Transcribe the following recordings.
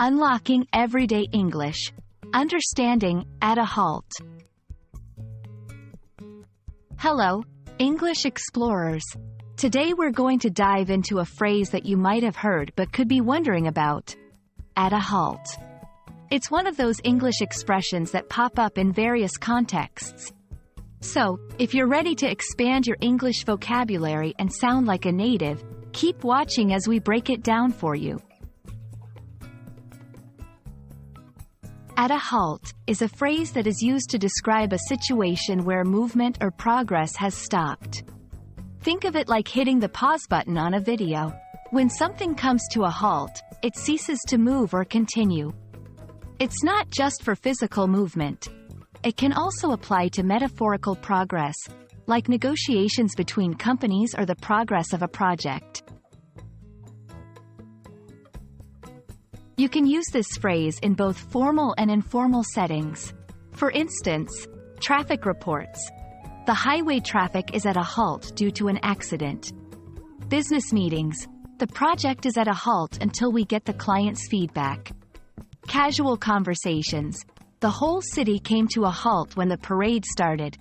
Unlocking everyday English. Understanding at a halt. Hello, English explorers. Today we're going to dive into a phrase that you might have heard but could be wondering about. At a halt. It's one of those English expressions that pop up in various contexts. So, if you're ready to expand your English vocabulary and sound like a native, keep watching as we break it down for you. At a halt is a phrase that is used to describe a situation where movement or progress has stopped. Think of it like hitting the pause button on a video. When something comes to a halt, it ceases to move or continue. It's not just for physical movement. It can also apply to metaphorical progress, like negotiations between companies or the progress of a project. You can use this phrase in both formal and informal settings. For instance, traffic reports. The highway traffic is at a halt due to an accident. Business meetings. The project is at a halt until we get the client's feedback. Casual conversations. The whole city came to a halt when the parade started.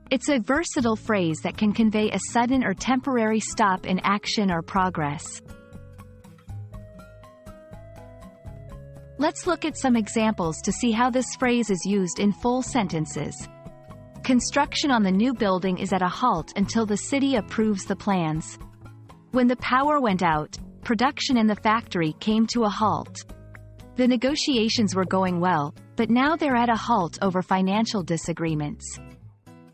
It's a versatile phrase that can convey a sudden or temporary stop in action or progress. Let's look at some examples to see how this phrase is used in full sentences. Construction on the new building is at a halt until the city approves the plans. When the power went out, production in the factory came to a halt. The negotiations were going well, but now they're at a halt over financial disagreements.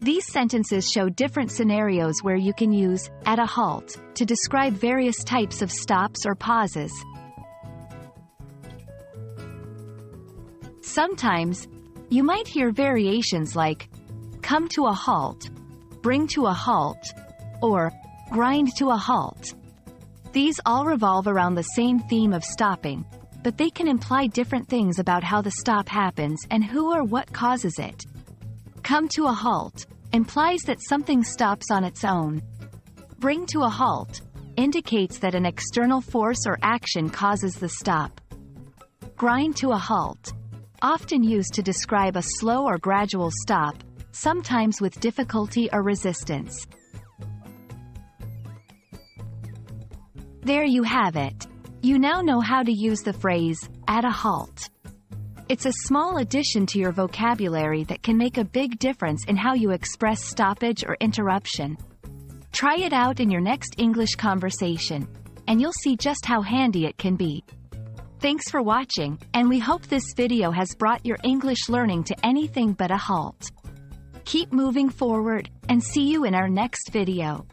These sentences show different scenarios where you can use at a halt to describe various types of stops or pauses. Sometimes, you might hear variations like come to a halt, bring to a halt, or grind to a halt. These all revolve around the same theme of stopping, but they can imply different things about how the stop happens and who or what causes it. Come to a halt implies that something stops on its own. Bring to a halt indicates that an external force or action causes the stop. Grind to a halt, often used to describe a slow or gradual stop, sometimes with difficulty or resistance. There you have it. You now know how to use the phrase, at a halt. It's a small addition to your vocabulary that can make a big difference in how you express stoppage or interruption. Try it out in your next English conversation, and you'll see just how handy it can be. Thanks for watching, and we hope this video has brought your English learning to anything but a halt. Keep moving forward, and see you in our next video.